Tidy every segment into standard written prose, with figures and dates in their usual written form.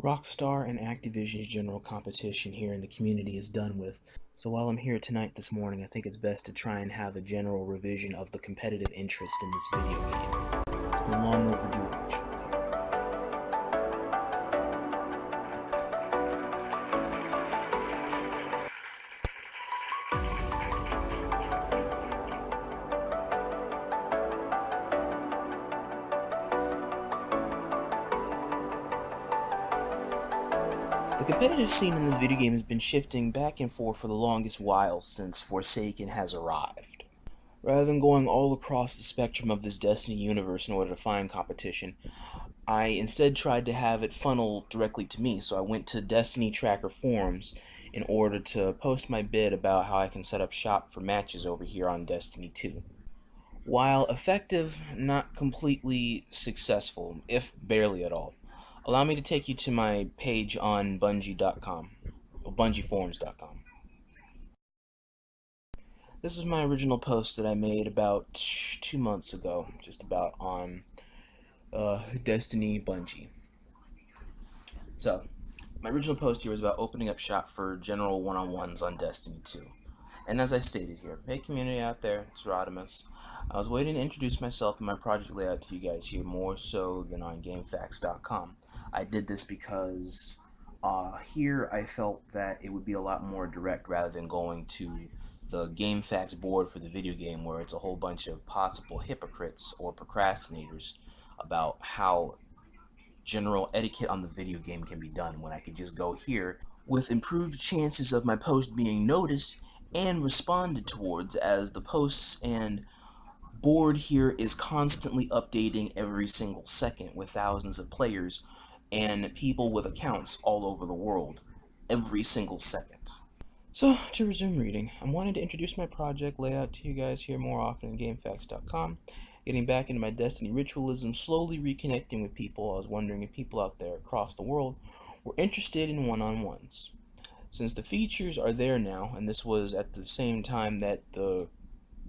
Rockstar and Activision's general competition here in the community is done with, so while I'm here tonight this morning, I think it's best to try and have a general revision of the competitive interest in this video game. It's been long overdue, actually. The competitive scene in this video game has been shifting back and forth for the longest while since Forsaken has arrived. Rather than going all across the spectrum of this Destiny universe in order to find competition, I instead tried to have it funnel directly to me, so I went to Destiny Tracker forums in order to post my bid about how I can set up shop for matches over here on Destiny 2. While effective, not completely successful, if barely at all. Allow me to take you to my page on Bungie.com, or BungieForums.com. This is my original post that I made about 2 months ago, just about on Destiny Bungie. So, my original post here was about opening up shop for general one-on-ones on Destiny 2. And as I stated here, hey community out there, it's Rodimus. I was waiting to introduce myself and my project layout to you guys here more so than on GameFAQs.com. I did this because here I felt that it would be a lot more direct rather than going to the GameFAQs board for the video game where it's a whole bunch of possible hypocrites or procrastinators about how general etiquette on the video game can be done, when I could just go here with improved chances of my post being noticed and responded towards, as the posts and board here is constantly updating every single second with thousands of players and people with accounts all over the world every single second. So, to resume reading, I'm wanting to introduce my project layout to you guys here more often in GameFAQs.com. Getting back into my Destiny ritualism, slowly reconnecting with people. I was wondering if people out there across the world were interested in one-on-ones. Since the features are there now, and this was at the same time that the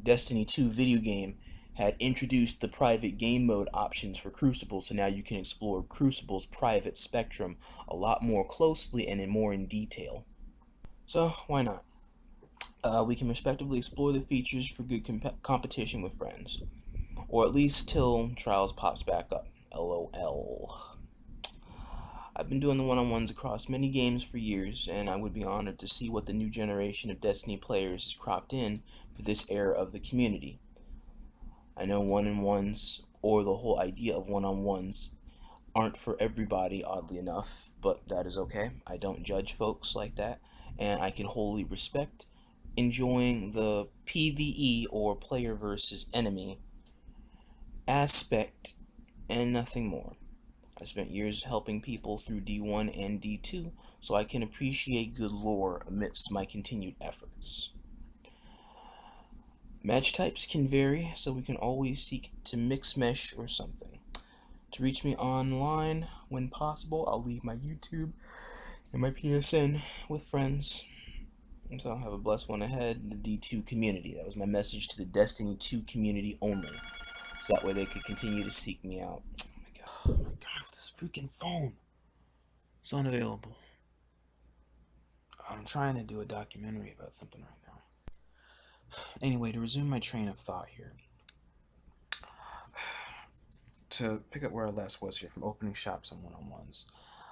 Destiny 2 video game had introduced the private game mode options for Crucible, so now you can explore Crucible's private spectrum a lot more closely and more in detail. So, why not? We can respectively explore the features for good competition with friends. Or at least till Trials pops back up. LOL. I've been doing the one-on-ones across many games for years, and I would be honored to see what the new generation of Destiny players has cropped in for this era of the community. I know one-on-ones, or the whole idea of one-on-ones, aren't for everybody, oddly enough, but that is okay. I don't judge folks like that, and I can wholly respect enjoying the PvE, or player versus enemy, aspect and nothing more. I spent years helping people through D1 and D2, so I can appreciate good lore amidst my continued efforts. Match types can vary, so we can always seek to mix mesh or something. To reach me online when possible, I'll leave my YouTube and my PSN with friends. And so have a blessed one ahead. The D2 community. That was my message to the Destiny 2 community only. So that way they could continue to seek me out. Oh my god, this freaking phone. It's unavailable. I'm trying to do a documentary about something right now. Anyway, to resume my train of thought here. To pick up where I last was here, from opening shops on one-on-ones.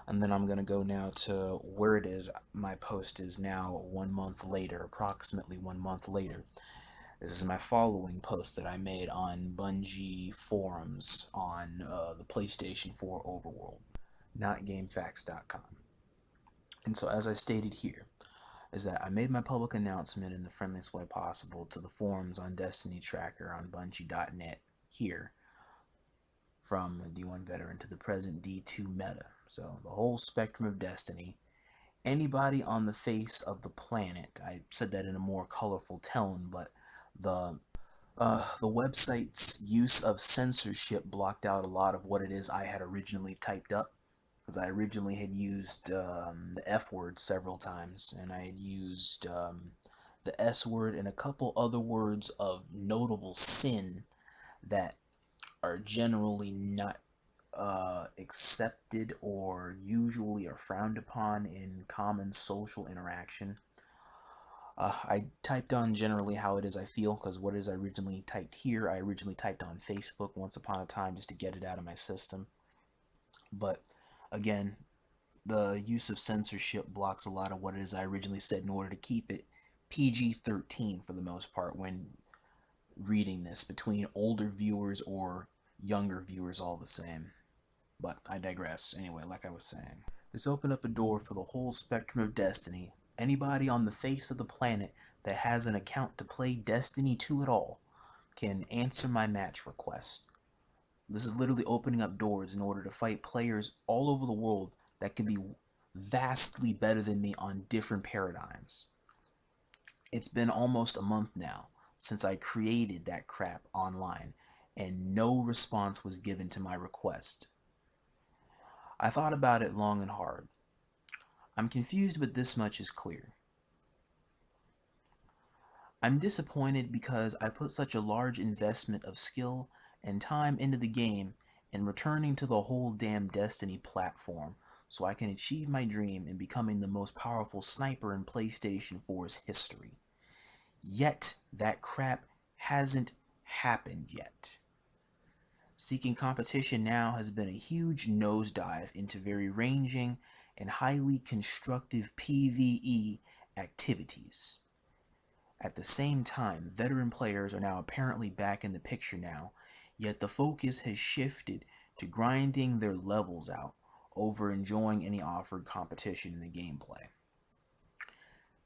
And then I'm going to go now to where it is. My post is now 1 month later, approximately 1 month later. This is my following post that I made on Bungie forums on the PlayStation 4 overworld, not GameFAQs.com. And so, as I stated here, is that I made my public announcement in the friendliest way possible to the forums on Destiny Tracker on Bungie.net here, from a D1 veteran to the present D2 meta. So, the whole spectrum of Destiny. Anybody on the face of the planet, I said that in a more colorful tone, but the website's use of censorship blocked out a lot of what it is I had originally typed up, because I originally had used the F word several times, and I had used the S word and a couple other words of notable sin that are generally not accepted or usually are frowned upon in common social interaction. I typed on generally how it is I feel, because what it is I originally typed here, I originally typed on Facebook once upon a time just to get it out of my system. But again, the use of censorship blocks a lot of what it is I originally said in order to keep it PG-13 for the most part when reading this, between older viewers or younger viewers, all the same. But I digress. Anyway, like I was saying, this opened up a door for the whole spectrum of Destiny. Anybody on the face of the planet that has an account to play Destiny 2 at all can answer my match request. This is literally opening up doors in order to fight players all over the world that can be vastly better than me on different paradigms. It's been almost a month now since I created that crap online, and no response was given to my request. I thought about it long and hard. I'm confused, but this much is clear. I'm disappointed because I put such a large investment of skill and time into the game and returning to the whole damn Destiny platform so I can achieve my dream in becoming the most powerful sniper in PlayStation 4's history. Yet, that crap hasn't happened yet. Seeking competition now has been a huge nosedive into very ranging and highly constructive PvE activities. At the same time, veteran players are now apparently back in the picture now, yet the focus has shifted to grinding their levels out over enjoying any offered competition in the gameplay.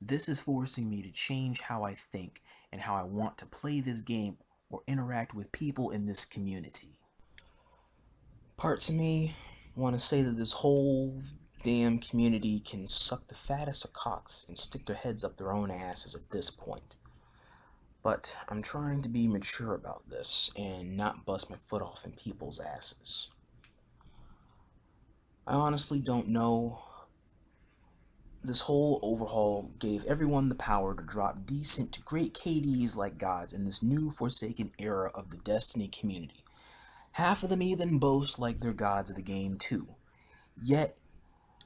This is forcing me to change how I think and how I want to play this game or interact with people in this community. Parts of me want to say that this whole damn community can suck the fattest of cocks and stick their heads up their own asses at this point. But I'm trying to be mature about this and not bust my foot off in people's asses. I honestly don't know. This whole overhaul gave everyone the power to drop decent to great KDs like gods in this new forsaken era of the Destiny community. Half of them even boast like they're gods of the game too. Yet,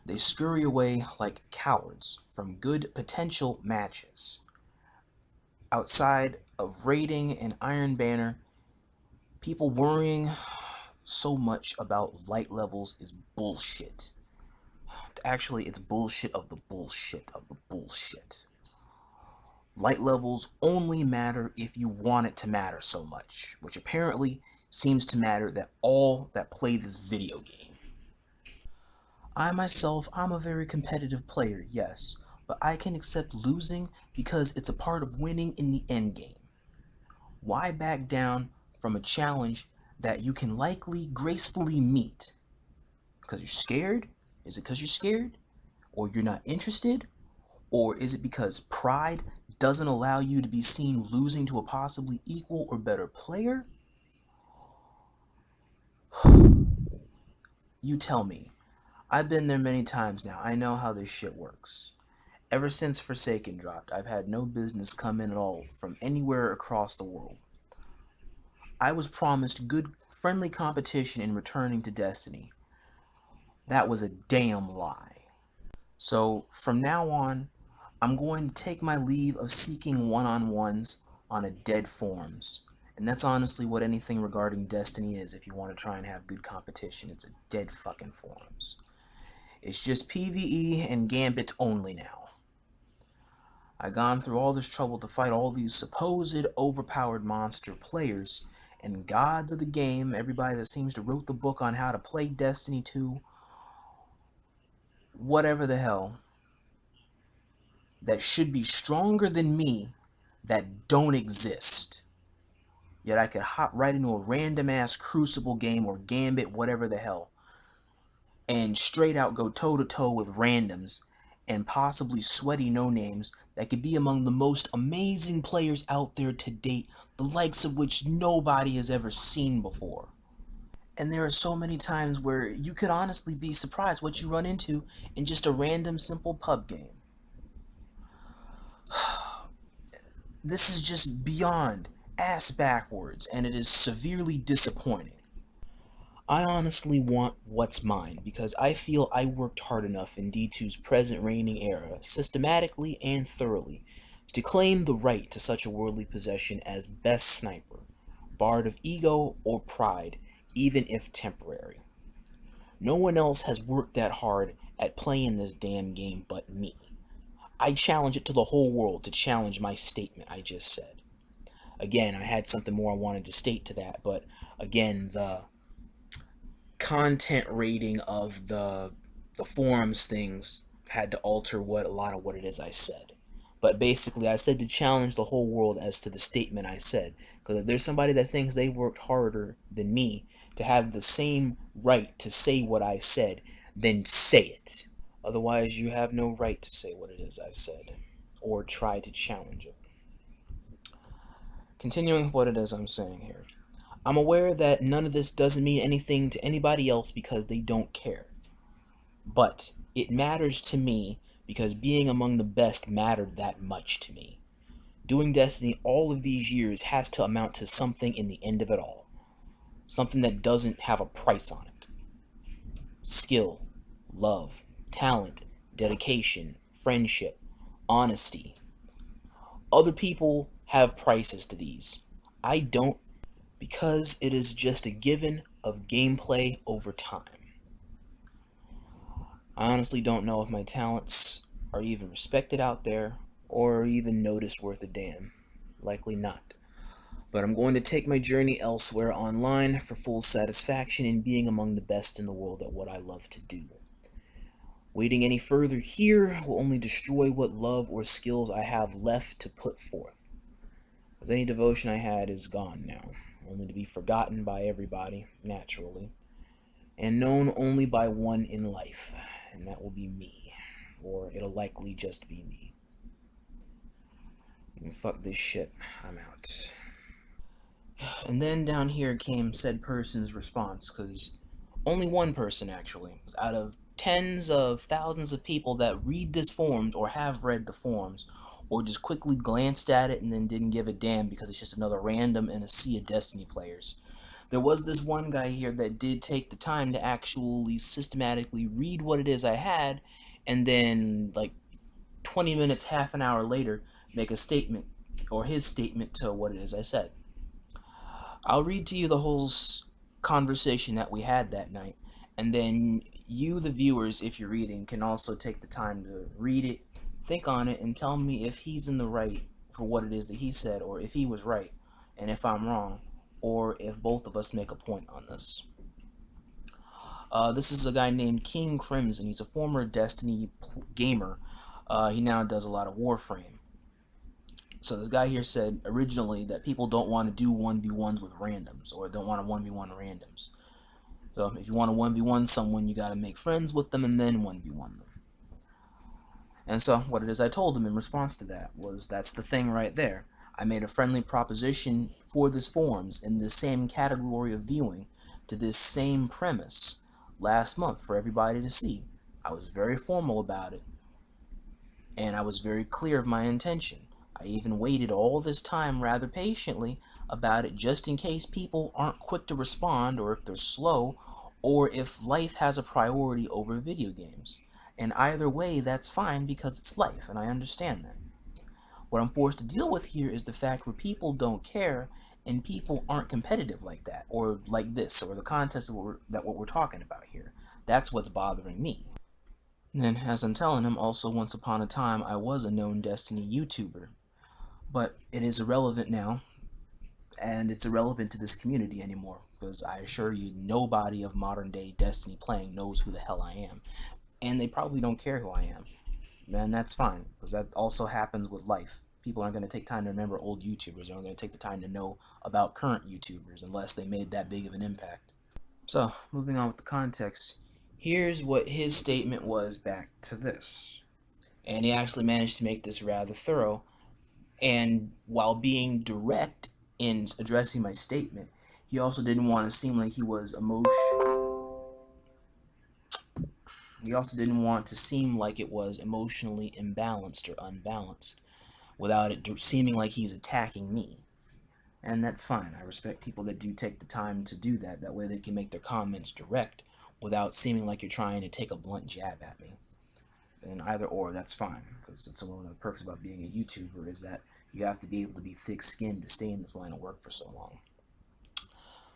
they scurry away like cowards from good potential matches. Outside of raiding and Iron Banner, people worrying so much about light levels is bullshit. Actually, it's bullshit of the bullshit of the bullshit. Light levels only matter if you want it to matter so much, which apparently seems to matter that all that play this video game. I myself, I'm a very competitive player, yes, but I can accept losing because it's a part of winning in the endgame. Why back down from a challenge that you can likely gracefully meet? Because you're scared? Is it because you're scared? Or you're not interested? Or is it because pride doesn't allow you to be seen losing to a possibly equal or better player? You tell me. I've been there many times now. I know how this shit works. Ever since Forsaken dropped, I've had no business come in at all from anywhere across the world. I was promised good, friendly competition in returning to Destiny. That was a damn lie. So, from now on, I'm going to take my leave of seeking one-on-ones on a dead forums. And that's honestly what anything regarding Destiny is if you want to try and have good competition. It's a dead fucking forums. It's just PvE and Gambit only now. I've gone through all this trouble to fight all these supposed overpowered monster players and gods of the game, everybody that seems to wrote the book on how to play Destiny 2, whatever the hell, that should be stronger than me, that don't exist. Yet I could hop right into a random ass Crucible game or Gambit, whatever the hell, and straight out go toe to toe with randoms and possibly sweaty no-names that could be among the most amazing players out there to date, the likes of which nobody has ever seen before. And there are so many times where you could honestly be surprised what you run into in just a random simple pub game. This is just beyond ass backwards, and it is severely disappointing. I honestly want what's mine because I feel I worked hard enough in D2's present reigning era, systematically and thoroughly, to claim the right to such a worldly possession as best sniper, barred of ego or pride, even if temporary. No one else has worked that hard at playing this damn game but me. I challenge it to the whole world to challenge my statement I just said. Again, I had something more I wanted to state to that, but again, the content rating of the forums things had to alter what a lot of what it is I said. But basically, I said to challenge the whole world as to the statement I said. Because if there's somebody that thinks they worked harder than me to have the same right to say what I said, then say it. Otherwise, you have no right to say what it is I've said, or try to challenge it. Continuing with what it is I'm saying here. I'm aware that none of this doesn't mean anything to anybody else because they don't care. But it matters to me because being among the best mattered that much to me. Doing Destiny all of these years has to amount to something in the end of it all. Something that doesn't have a price on it. Skill, love, talent, dedication, friendship, honesty. Other people have prices to these. I don't, because it is just a given of gameplay over time. I honestly don't know if my talents are even respected out there or even noticed worth a damn. Likely not. But I'm going to take my journey elsewhere online for full satisfaction in being among the best in the world at what I love to do. Waiting any further here will only destroy what love or skills I have left to put forth. As any devotion I had is gone now, only to be forgotten by everybody, naturally, and known only by one in life, and that will be me, or it'll likely just be me. And fuck this shit, I'm out. And then down here came said person's response, because only one person actually, out of tens of thousands of people that read this forums or have read the forums, or just quickly glanced at it and then didn't give a damn because it's just another random in a sea of Destiny players. There was this one guy here that did take the time to actually systematically read what it is I had, and then, like, 20 minutes, half an hour later, make a statement, or his statement to what it is I said. I'll read to you the whole conversation that we had that night, and then you, the viewers, if you're reading, can also take the time to read it, think on it, and tell me if he's in the right for what it is that he said, or if he was right, and if I'm wrong, or if both of us make a point on this. This is a guy named King Crimson. He's a former Destiny gamer. He now does a lot of Warframe. So this guy here said originally that people don't want to do 1v1s with randoms, or don't want to 1v1 randoms. So if you want to 1v1 someone, you got to make friends with them and then 1v1 them. And so what it is I told him in response to that was, that's the thing right there. I made a friendly proposition for this forums in this same category of viewing to this same premise last month for everybody to see. I was very formal about it, and I was very clear of my intention. I even waited all this time rather patiently about it just in case people aren't quick to respond, or if they're slow, or if life has a priority over video games. And either way, that's fine because it's life, and I understand that. What I'm forced to deal with here is the fact where people don't care and people aren't competitive like that, or like this, or the context of what we're talking about here. That's what's bothering me. And then, as I'm telling him, also once upon a time I was a known Destiny YouTuber. But it is irrelevant now, and it's irrelevant to this community anymore, because I assure you, nobody of modern day Destiny playing knows who the hell I am. And they probably don't care who I am. And that's fine, because that also happens with life. People aren't going to take time to remember old YouTubers. They're not going to take the time to know about current YouTubers unless they made that big of an impact. So, moving on with the context, here's what his statement was back to this. And he actually managed to make this rather thorough. And while being direct in addressing my statement, he also didn't want to seem like he was He also didn't want to seem like it was emotionally imbalanced or unbalanced, without it seeming like he's attacking me. And that's fine. I respect people that do take the time to do that. That way they can make their comments direct without seeming like you're trying to take a blunt jab at me. And either or, that's fine. Because it's one of the perks about being a YouTuber is that you have to be able to be thick-skinned to stay in this line of work for so long.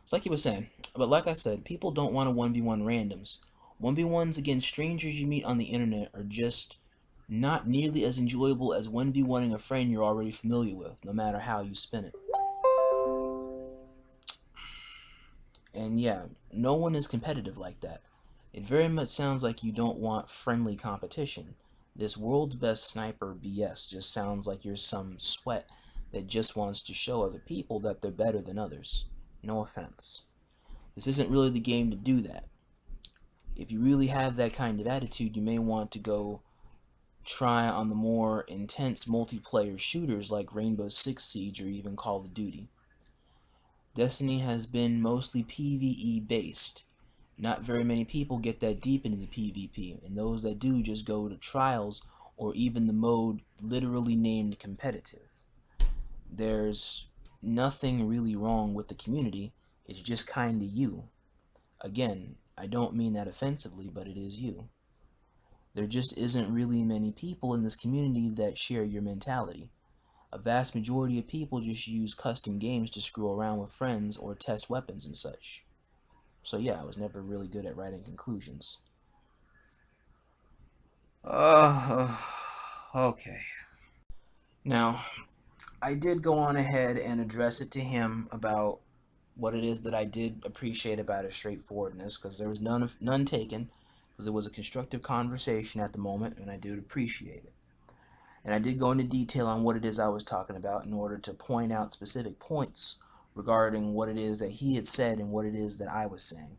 It's like you were saying. But like I said, people don't want to 1v1 randoms. 1v1s against strangers you meet on the internet are just not nearly as enjoyable as 1v1ing a friend you're already familiar with, no matter how you spin it. And yeah, no one is competitive like that. It very much sounds like you don't want friendly competition. This world's best sniper BS just sounds like you're some sweat that just wants to show other people that they're better than others. No offense. This isn't really the game to do that. If you really have that kind of attitude, you may want to go try on the more intense multiplayer shooters like Rainbow Six Siege or even Call of Duty. Destiny has been mostly PvE based. Not very many people get that deep into the PvP, and those that do just go to trials or even the mode literally named competitive. There's nothing really wrong with the community, it's just kinda you. Again, I don't mean that offensively, but it is you. There just isn't really many people in this community that share your mentality. A vast majority of people just use custom games to screw around with friends or test weapons and such. So yeah, I was never really good at writing conclusions. Okay. Now, I did go on ahead and address it to him about what it is that I did appreciate about his straightforwardness, because there was none taken, because it was a constructive conversation at the moment, and I did appreciate it. And I did go into detail on what it is I was talking about in order to point out specific points regarding what it is that he had said and what it is that I was saying.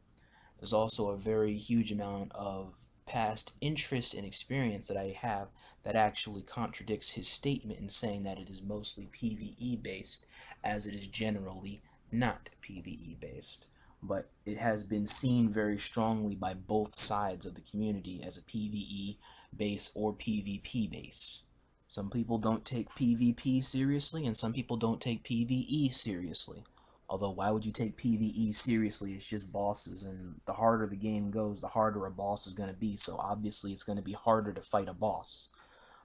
There's also a very huge amount of past interest and experience that I have that actually contradicts his statement in saying that it is mostly PvE based, as it is generally not PvE based. But it has been seen very strongly by both sides of the community as a PvE base or PvP base. Some people don't take PvP seriously, and some people don't take PvE seriously. Although, why would you take PvE seriously? It's just bosses, and the harder the game goes, the harder a boss is going to be, so obviously it's going to be harder to fight a boss.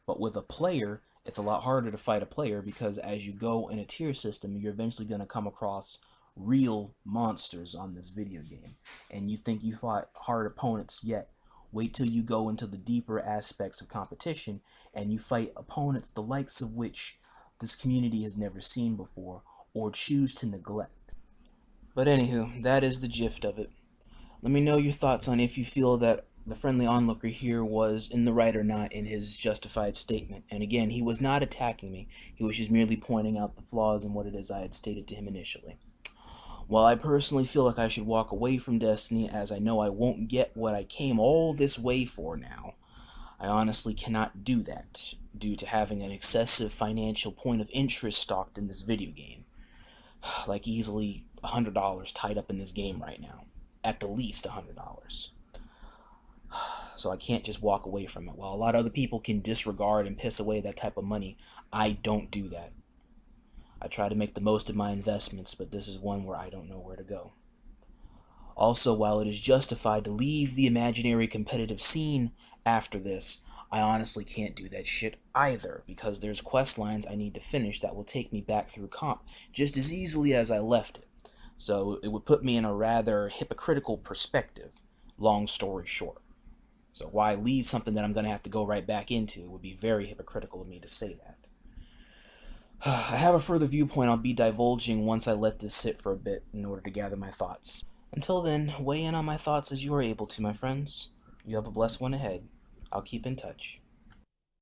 But with a player, it's a lot harder to fight a player, because as you go in a tier system, you're eventually going to come across real monsters on this video game. And you think you fought hard opponents yet. Wait till you go into the deeper aspects of competition, and you fight opponents the likes of which this community has never seen before, or choose to neglect. But anywho, that is the gist of it. Let me know your thoughts on if you feel that the friendly onlooker here was in the right or not in his justified statement. And again, he was not attacking me. He was just merely pointing out the flaws in what it is I had stated to him initially. While I personally feel like I should walk away from Destiny, as I know I won't get what I came all this way for now, I honestly cannot do that, due to having an excessive financial point of interest stocked in this video game. Like easily $100 tied up in this game right now. At the least $100. So I can't just walk away from it. While a lot of other people can disregard and piss away that type of money, I don't do that. I try to make the most of my investments, but this is one where I don't know where to go. Also, while it is justified to leave the imaginary competitive scene after this, I honestly can't do that shit either, because there's quest lines I need to finish that will take me back through comp just as easily as I left it. So it would put me in a rather hypocritical perspective, long story short. So why leave something that I'm going to have to go right back into? It would be very hypocritical of me to say that. I have a further viewpoint I'll be divulging once I let this sit for a bit in order to gather my thoughts. Until then, weigh in on my thoughts as you are able to, my friends. You have a blessed one ahead. I'll keep in touch.